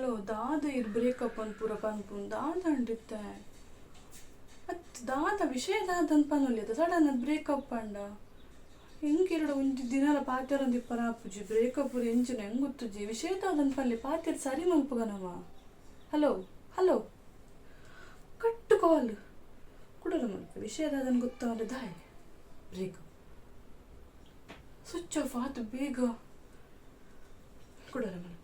hello ದಾದ ಇರ್ breakup ಅಂತ ಪೂರ ಪನ್ಪುನ್ ದಾದ ಅಂಡಿತ್ತೆ ದಾದ ವಿಷಯ ದಾದ ಅನ್ಪನೊಲ್ಲಿ ಅದು ಸಡನ್ ಅದು ಬ್ರೇಕಪ್ ಅಂಡ ಹೆಂಗಿರಡು ಒಂಜಿ ದಿನಲ ಪಾತೆರ ದಿಪ್ಪನ ಆಪುಜಿ ಬ್ರೇಕಪ್ ಎಂಚಿನ ಹೆಂಗ್ ಗೊತ್ತುಜಿ ವಿಷಯ ದಾದ ಅನ್ಪಲ್ಲಿ ಪಾತೆರ್ ಸರಿ ಮಲ್ಪುಗನವ ಹಲೋ ಹಲೋ ಕಟ್ಟು ಕಾಲ್ ಕುಡಲ ಮಲ್ಪ ವಿಷಯ ದಾದನ್ ಗೊತ್ತಾವಲ್ಲ ದಾಯ್ ಬ್ರೇಕಪ್ ಸ್ವಿಚ್ ಆಫ್ ಆತು ಬೇಗ ಕುಡಲ ಮಲ್ಪ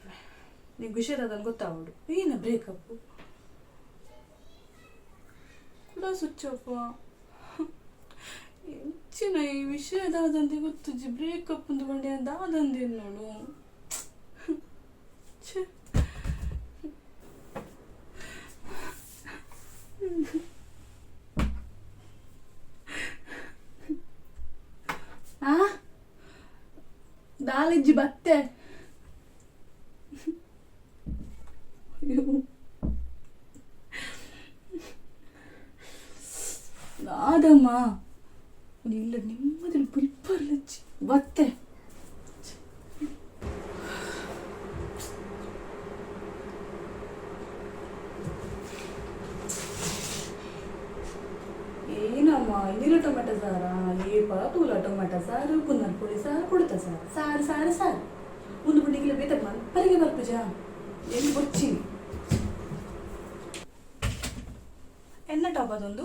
ನಿಂಗೆ ವಿಷಯದಾದನ್ ಗೊತ್ತಾವಡು ಏನ ಬ್ರೇಕಪ್ ಕೂಡ ಸ್ವಿಚ್ ಆಫ್ ಎಂಚಿನ ಈ ವಿಷಯದಾದಂತೆ ಗೊತ್ತುಜಿ ಬ್ರೇಕಪ್ ಒಂದು ಬಂಡೆ ದಾದಂದೆ ನೋಡು ಛೆ ದಾಲಿಜ್ಜಿ ಬತ್ತೆ ನಾದಮ್ಮ ಇಲ್ಲ ನಿಮ್ಮದ್ರಲ್ಲಿ ಪುಲ್ಪರ್ಲಚ್ಚಿ ಬತ್ತೆ ಏನಮ್ಮ ಇನ್ನಿಲ್ಲ ಟೊಮೆಟೊ ಸಾರಾ ಏಪ ತೂಲ ಟೊಮೆಟೊ ಸಾರು ಪುನರ್ ಪುಳಿ ಸಾರು ಕೊಡ್ತಾ ಸಾರು ಸಾರು ಸಾರು ಒಂದು ಬುಡ್ಡಿಗಿಲ್ಲ ಬೇತಪ್ಪ ಪರಿಗೆ ಬರ್ಪುಜ ಎಲ್ಲಿ ಬೊಚ್ಚಿ ಎನ್ನ ಟಾಪ್ ಅದೊಂದು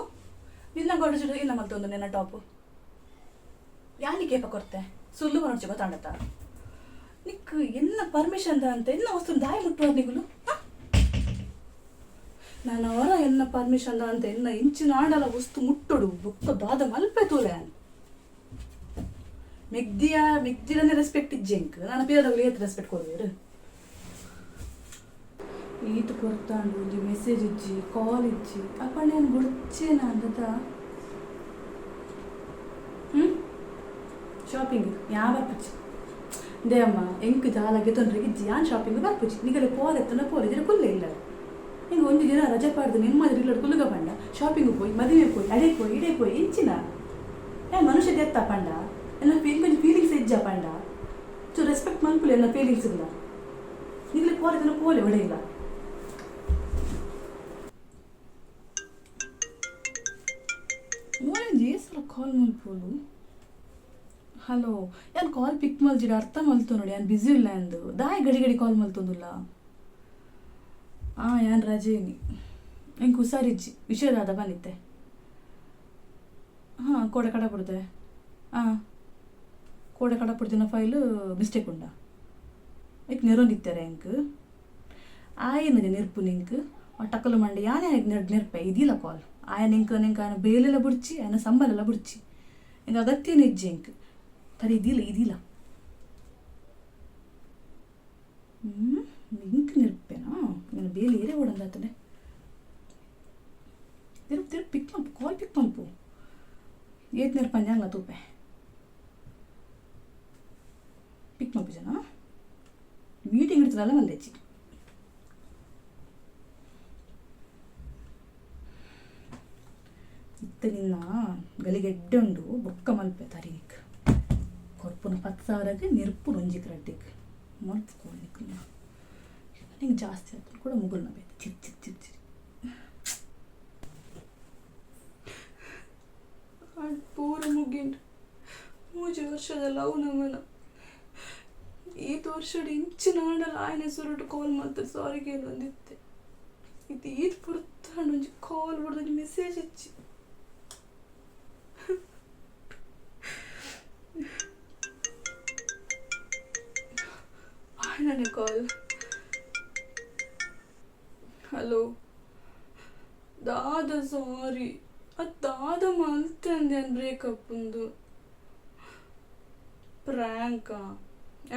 ನಿನ್ನ ಗೊಡ್ಚಿಡು ಇನ್ನ ಮತ್ತೊಂದು ನಿನ್ನ ಟಾಪು ಯಾನಿಗೇಪ ಕೊರ್ತೆ ಸುಳ್ಳು ಬರೋಚಿ ಗೊತ್ತಾಂಡತ್ತ ನಿಕ್ ಎನ್ನ ಪರ್ಮಿಷನ್ ಅಂತ ಎನ್ನ ವಸ್ತು ದಾಯಿ ಮುಟ್ಟುವ ನಿಗುಲು ನಾನು ಅವರ ಎನ್ನ ಪರ್ಮಿಷನ್ ಅಂತ ಎನ್ನ ಇಂಚಿನ ಆಡಲ ವಸ್ತು ಮುಟ್ಟುಡು ಬುಕ್ಕ ದಾದ ಮಲ್ಪೆ ತೂಲೆ ಮೆಗ್ದಿರನೇ ರೆಸ್ಪೆಕ್ಟ್ ಇಜ್ಜೆಂಕ್ ನಾನು ಬೇರೆದವ್ರಿಗೆ ಏತ್ ರೆಸ್ಪೆಕ್ಟ್ ಕೊಡ್ಬೇರು ಈತು ಕೊರ್ತಾಂಡು ಒಂಜಿ ಮೆಸೇಜ್ ಇಜ್ಜಿ ಕಾಲ್ ಇಜ್ಜಿ ಅಪ್ಪ ನಾನು ಬುಡ್ಚೇನ ಅಂದದ ಶಾಪಿಂಗ್ ಯಾ ಬರ್ಪುಜಿ ದೇ ಅಮ್ಮ ಎಂಕ್ ಜಾಲಾಗೆ ತೊಂದ್ರೆ ಇಜ್ಜಿ ಯಾನ್ ಶಾಪಿಂಗ್ ಬರ್ಪುಜಿ ನಿಗಲೆ ಪೋರೆತ್ತನ ಪೋರಿದ್ರೆ ಕುಲ್ಲೆ ಇಲ್ಲ ಹಿಂಗೆ ಒಂದು ದಿನ ರಜೆ ಪಾಡ್ದು ನೆಮ್ಮದಿ ಇಲ್ಲೋಡು ಕುಲ್ಲುಗ ಪಂಡ ಶಾಪಿಂಗ್ ಪೋಯಿ ಮದುವೆ ಪೋಯಿ ಅಡೆ ಪೋಯಿ ಇಡೆ ಪೋಯಿ ಇಂಚಿನ ಯಾ ಮನುಷ್ಯ ದೆತ್ತ ಪಂಡ ಎಲ್ಲ ಕೊಂಚ ಫೀಲಿಂಗ್ಸ್ ಇಜ್ಜ ಪಂಡ ಚು ರೆಸ್ಪೆಕ್ಟ್ ಮಲ್ಪುಲೆ ಎಲ್ಲ ಫೀಲಿಂಗ್ಸ್ ಇಲ್ಲ ನಿಗಲೆ ಪೋರೆತ್ತನ ಪೋಲೆ ಒಡೆ ಇಲ್ಲ ಮೂರಂಜಿ ಸಲ ಕಾಲ್ ಮಲ್ಪೋಲು ಹಲೋ ಯಾನ್ ಕಾಲ್ ಪಿಕ್ ಮಲ್ಜಿಡ ಅರ್ಥ ಮಲ್ತು ನೋಡಿ ಯಾನ್ ಬ್ಯುಸಿ ಇಲ್ಲ ಎಂದು ದಾಯಿ ಗಡಿ ಗಡಿ ಕಾಲ್ ಮಲ್ತೊಂದುಲ್ಲ ಯಾನ್ ರಜೇನಿ ಹೆಂಗೆ ಹುಷಾರಿಜ್ಜಿ ವಿಷಯದಾದ ಬಂದಿತ್ತೆ ಕೋಡೆ ಕಡ ಬಿಡ್ದೆ ಕೋಡೆ ಕಡ ಬಿಡ್ದಿನ ಫೈಲು ಮಿಸ್ಟೇಕ್ ಉಂಡ ಈಗ ನೆರೊಂದಿತ್ತಾರೆ ಹೆಂಕ್ ಆಯನದೆ ನೆರ್ಪು ನಿಂಕ್ ಟಕ್ಕಲು ಮಂಡಿ ಯಾನೇ ನೆರ್ಪೆ ಇದಿಲ್ಲ ಕಾಲ್ ಆಯ ನಿಂಕ ಆಯನ ಬೇಲೆಲ್ಲ ಬಿಡ್ಚಿ ಆಯನ ಸಂಬಲೆಲ್ಲ ಬಿಡ್ಚಿ ಹಿಂಗೆ ಅಗತ್ಯನೇ ಇಜ್ಜಿ ಹೆಂಕ್ ತರಿ ಇದಿಲ್ಲ ನಿಂಕ್ ನೆರ್ಪೇನಾ నేను ಬೇಲಿ ಏರೇ ಓಡಂದಾತನೆ ತಿರುಪ್ ಪಿಕ್ ಮಲ್ಪು ಕಾಲ್ ಪಿಕ್ ಮಲ್ಪು ಏತ್ ನೆರ್ಪಂಜಾಂಗ್ಲ ತೂಪೆ ಪಿಕ್ ಮಲ್ಪು ಜನ ಮೀಟಿಂಗ್ ಇಡ್ತದಲ್ಲ ಮಲ್ಲೆಚ್ಚಿ ಇತ್ತ ನಿನ್ನ ಗಲಿಗೆಡ್ಡೆ ಉಂಡು ಬೊಕ್ಕ ಮಲ್ಪೆ ತರಿನಿಕ್ ಕೊರ್ಪುನ 10,000ಗೆ ನೆರ್ಪು ರಂಜಿಕ್ ರಡ್ಡಿಕ್ ಮಲ್ಪುಕೋನಿಕ್ ನಿಂಗೆ ಜಾಸ್ತಿ ಆಯ್ತು ಕೂಡ ಮುಗುಲ್ನ ಬೇಕು ಚಿರಿ ಪೂರ ಮುಗಿಂಡು 3 ವರ್ಷದ ಲವ್ ನಮ್ಮನ ಈ ವರ್ಷದ ಇಂಚಿನ ಆಡಲ್ಲ ಆಯ್ನೆ ಸುರುಟು ಕಾಲ್ ಮಾಡ್ತಾರೆ ಸಾರಿ ಕೇಳೊಂದಿತ್ತೆ ಇದು ಈದ್ ಪುರ್ತಾಂಡು ಒಂಜಿ ಕಾಲ್ ಬಿಡ್ದು ಮೆಸೇಜ್ ಹಚ್ಚಿ ಆಯ್ನೇ ಕಾಲ್ ಹಲೋ ದಾದ ಸಾರಿ ಅದು ದಾದ ಮಲ್ತಂದೆ ಅನ್ ಬ್ರೇಕಪ್ ಒಂದು ಪ್ರ್ಯಾಂಕ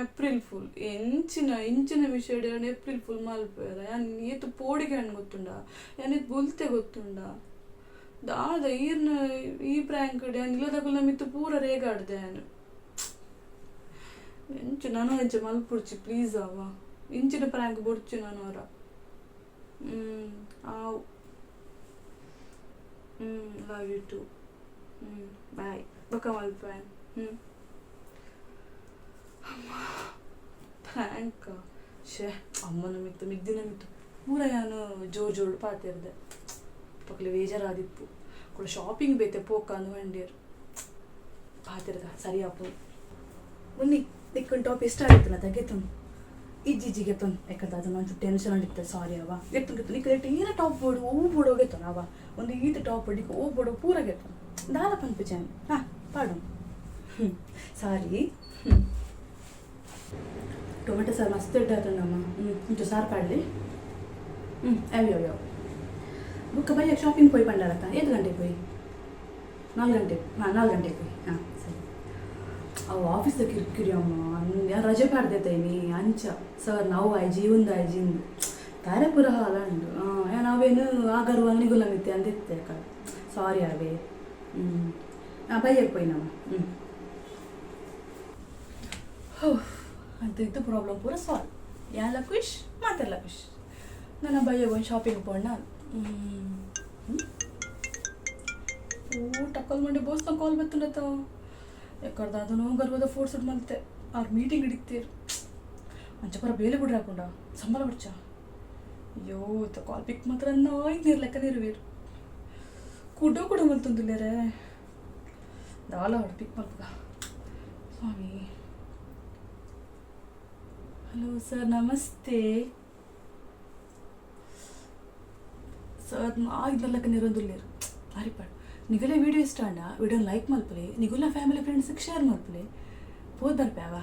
ಏಪ್ರಿಲ್ ಫುಲ್ ಇಂಚಿನ ವಿಷಯ ಏಪ್ರಿಲ್ ಫುಲ್ ಮಲ್ಪೇರ ಯಾನ್ ಏತು ಪೋಡಿಗೆ ಹಣ್ಣು ಗೊತ್ತುಂಡ ಯಾನಿತ್ ಬುಲ್ತೆ ಗೊತ್ತುಂಡ ದಾದ ಈ ಪ್ರ್ಯಾಂಕ್ ಯಾನ್ ಇಲ್ಲದಕ್ಕೂ ಮಿತ್ತು ಪೂರ ರೇಗಾಡ್ದೆ ಯಾನು ಎಂಚು ನಾನು ಎಂಚ ಮಲ್ಪುಡ್ಚಿ ಪ್ಲೀಸ್ ಅವ ಇಂಚಿನ ಪ್ರ್ಯಾಂಕ್ ಬೊಡ್ಚು ನಾನು ಅವರ ಆವ್ ಲವ್ ಯು ಟು ಬಾಯ್ ಬೊಕ್ಕ ಮಲ್ಪೇನ್ ಥ್ಯಾಂಕ ಶೇ ಅಮ್ಮನ ಮಿತ್ತು ಮಿಗ್ದಿನ ಮಿತ್ತು ಪೂರ ನಾನು ಜೋರು ಪಾತಿರ್ದೆ ಪಕ್ಕಲೆ ಬೇಜಾರಾದಿಪ್ಪು ಕೂಡ ಶಾಪಿಂಗ್ ಬೇತೆ ಪೋಕ ಅಂದ್ಕೊಂಡಿರು ಪಾತಿರ್ದ ಸರಿ ಅಪ್ಪು ಬನ್ನಿ ನಿಕ್ಕೊಂಡು ಟಾಪ್ ಇಷ್ಟ ಆಗಿತ್ತು ನಾ ತೆಗೆತು ಇಜ್ಜಿಜ್ಜಿಗೆ ತಂದು ಯಾಕಂದ್ರೆ ಅದು ನಾನು ಟೆನ್ಷನ್ ಆಗಿತ್ತು ಸಾರಿ ಅವ ಎತ್ತು ನಿಕ್ಕ ಏನ ಟಾಪ್ ಬೋಡು ಹೂ ಬೋಡೋಗೆತ್ತು ಅವ ಒಂದು ಈತ ಟಾಪ್ ಬೋಡಿಗೆ ಹೂ ಬೋಡೋ ಪೂರಾಗೆತ್ತು ದಾಲ ಪಂಪಿಚಾನೆ ಹಾಂ ಪಾಡು ಸಾರಿ ಟೊಮೆಟೊ ಸಾರು ಮಸ್ತ್ ಇಟ್ಟಾತಂಡಮ್ಮ ಇಂಚು ಸಾರು ಪಾಡಲಿ ಯಾವ ಬುಕ್ಕ ಬೈಯ ಶಾಪಿಂಗ್ ಪೋಯಿ ಪಂಡಾರತ್ತ 5 ಗಂಟೆಗೆ ಪೋಯಿ 4 ಗಂಟೆಗೆ 4 ಗಂಟೆಗೆ ಪೋಯಿ ಸರಿ ಅವು ಆಫೀಸ್ದಾಗ ಕಿರಿಕಿರಿ ಅಮ್ಮ ರಜೆ ಪಾಡ್ದೈತೇನಿ ಅಂಚ ಸರ್ ನಾವು ಆಯ್ಜಿ ಒಂದು ಆಯ್ಜಿಂದು ತಾರೆ ಪುರ ಹಾಲಂಡು ನಾವೇನು ಆಗರು ಅಂಗಡಿಗುಲ್ಲ ಮಿತ್ತೆ ಅಂದಿತ್ತೆ ಅಕ್ಕ ಸಾರಿ ಅವೇ ಬೈಯಕ್ಕೆ ಪೋಯಿ ನಮ್ಮ ಅಂತ ಇದು ಪ್ರಾಬ್ಲಮ್ ಪೂರ ಸಾಲ್ವ್ ಯಾಲ ಖುಷ್ ಮಾತೆಲ್ಲ ಖುಷ್ ನನ್ನ ಬೈಯಾಗ ಒಂದು ಶಾಪಿಂಗ್ ಪೋಣ ಟಕ್ಕಲ್ ಮಂಡಿ ಬೋಸ್ತ ಕಾಲ್ ಬತ್ತುಂಡತ್ತ ಯಾಕಂದ್ರೆ ಅದನ್ನು ಗರ್ವದ ಫೋರ್ಸ್ ಮಲ್ತೆ ಅವ್ರು ಮೀಟಿಂಗ್ ಹಿಡಿತೀರು ಅಂಚಪರ ಬೇಲೆ ಬಿಡ್ರಿ ಹಾಕೊಂಡ ಸಂಬಳ ಬಿಡ್ಚ ಅಯ್ಯೋ ಕಾಲ್ ಪಿಕ್ ಮಾತ್ರ ನಾಯ್ದು ಲೆಕ್ಕ ನೀರುವೀರು ಕೂಡ ಮಲ್ತಂದಿಲ್ಲರೇ ದಾಲ ಹೊಡು ಪಿಕ್ ಮಲ್ಪಗ ಸ್ವಾಮಿ ಹಲೋ ಸರ್ ನಮಸ್ತೆ ಸರ್ ಆಗಿದ್ದಲ್ಲಕ್ಕ ನಿರೊಂದುಲ್ಲೇರು ಅರಿಪಾಡು ನಿಗಲೇ ವೀಡಿಯೋ ಇಷ್ಟ ಅಂಡ ವಿಡಿಯೋನ ಲೈಕ್ ಮಲ್ಪಲೆ ನಿಗುಲ್ಲ ಫ್ಯಾಮಿಲಿ ಫ್ರೆಂಡ್ಸಿಗೆ ಶೇರ್ ಮಲ್ಪಲೆ ಪೋದ್ ಬರ್ಪ್ಯಾವ